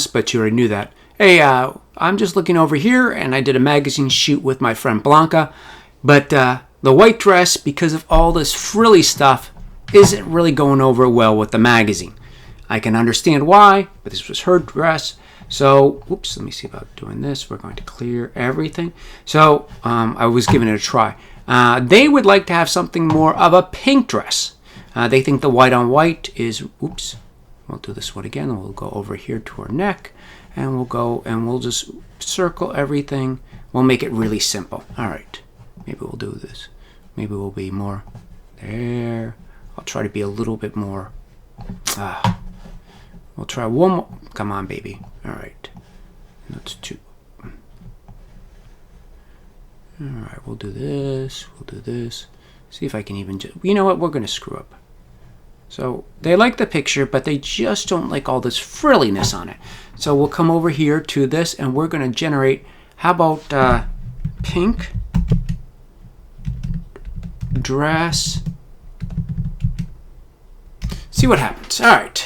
but you already knew that. Hey, I'm just looking over here, and I did a magazine shoot with my friend Blanca, but the white dress, because of all this frilly stuff, isn't really going over well with the magazine. I can understand why, but this was her dress. So, oops, let me see about doing this. We're going to clear everything. So, I was giving it a try. They would like to have something more of a pink dress. They think the white on white is, oops, we'll do this one again. We'll go over here to her neck, and we'll go and we'll just circle everything. We'll make it really simple. All right, maybe we'll do this. Maybe we'll be more there. I'll try to be a little bit more. We'll try one more. Come on, baby. All right. That's two. All right, we'll do this. We'll do this. See if I can even just... You know what? We're going to screw up. So they like the picture, but they just don't like all this frilliness on it. So we'll come over here to this, and we're going to generate... How about pink dress... See what happens. All right,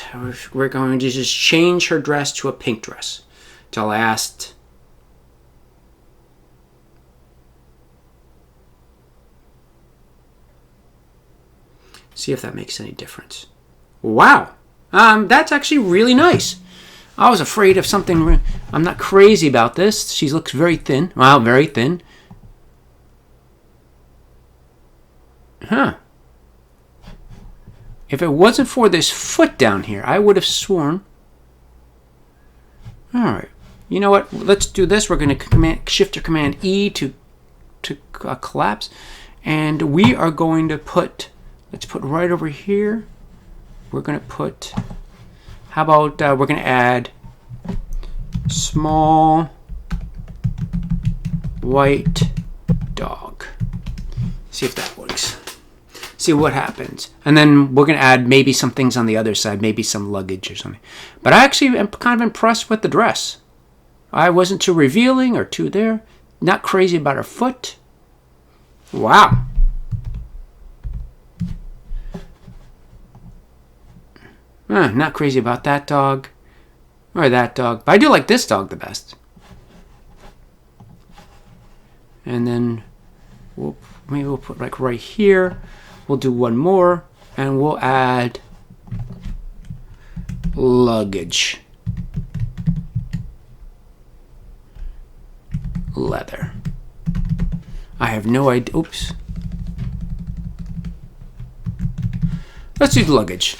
we're going to just change her dress to a pink dress. Till I asked. See if that makes any difference. Wow, that's actually really nice. I was afraid of something. I'm not crazy about this. She looks very thin. Wow, very thin. Huh. If it wasn't for this foot down here, I would have sworn. All right. You know what? Let's do this. We're going to shift or command E to collapse. And we are going to put, let's put right over here. We're going to put, how about we're going to add small white dog. See if that works. See what happens. And then we're going to add maybe some things on the other side, maybe some luggage or something. But I actually am kind of impressed with the dress. I wasn't too revealing or too there. Not crazy about her foot. Wow. Not crazy about that dog or that dog. But I do like this dog the best. And then maybe we'll put like right here. We'll do one more, and we'll add luggage. Leather. I have no idea. Oops. Let's do the luggage.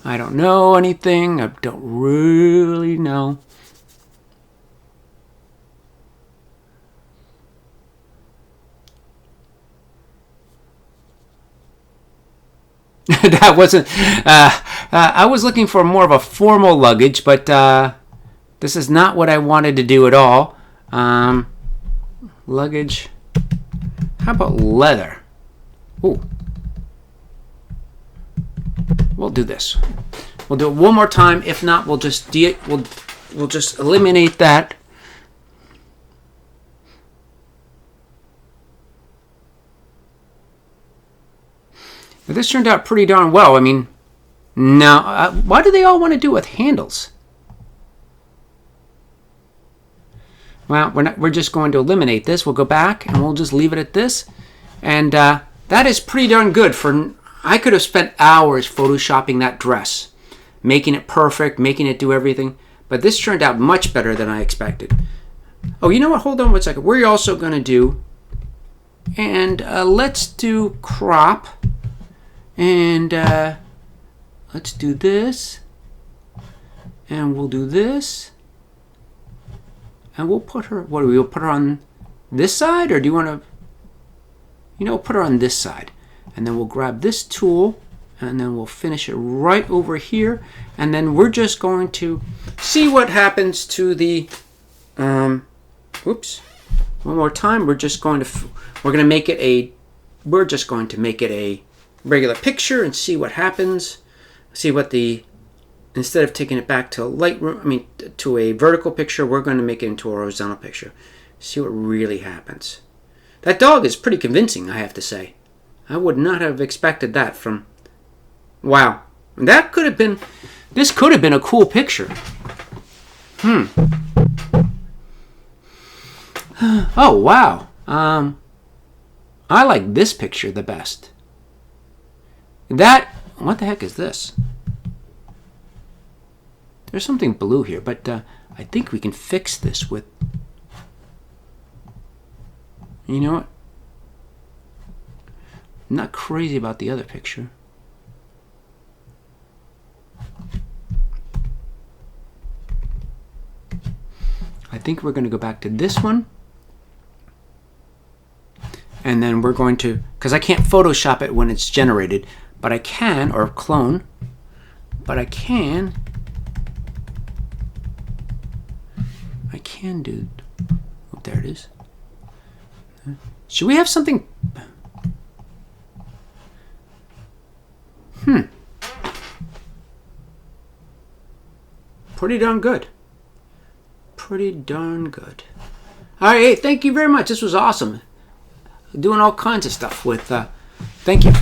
I don't know anything. I don't really know. That wasn't... I was looking for more of a formal luggage, but this is not what I wanted to do at all. Luggage. How about leather? Ooh. We'll do this. We'll do it one more time. If not, we'll just we'll just eliminate that. But this turned out pretty darn well. I mean, now, why do they all want to do it with handles? Well, we're just going to eliminate this. We'll go back and we'll just leave it at this. And that is pretty darn good. I could have spent hours photoshopping that dress, making it perfect, making it do everything. But this turned out much better than I expected. Oh, you know what? Hold on one second. We're also going to do, and let's do crop. And let's do this. And we'll do this. And we'll put her, what do we, we'll put her on this side? Or do you want to, put her on this side. And then we'll grab this tool. And then we'll finish it right over here. And then we're just going to see what happens to the, oops. One more time. We're just going to make it a regular picture and see what happens. See what instead of taking it back to Lightroom, to a vertical picture, we're going to make it into a horizontal picture. See what really happens. That dog is pretty convincing, I have to say. I would not have expected that from, wow. That could have been, This could have been a cool picture. Oh, wow. I like this picture the best. What the heck is this? There's something blue here, but I think we can fix this with... You know what? I'm not crazy about the other picture. I think we're going to go back to this one. And then we're going to, because I can't Photoshop it when it's generated, but I can, or clone, but I can do, oh, there it is. Should we have something? Pretty darn good. Pretty darn good. All right, hey, thank you very much. This was awesome. Doing all kinds of stuff with, thank you.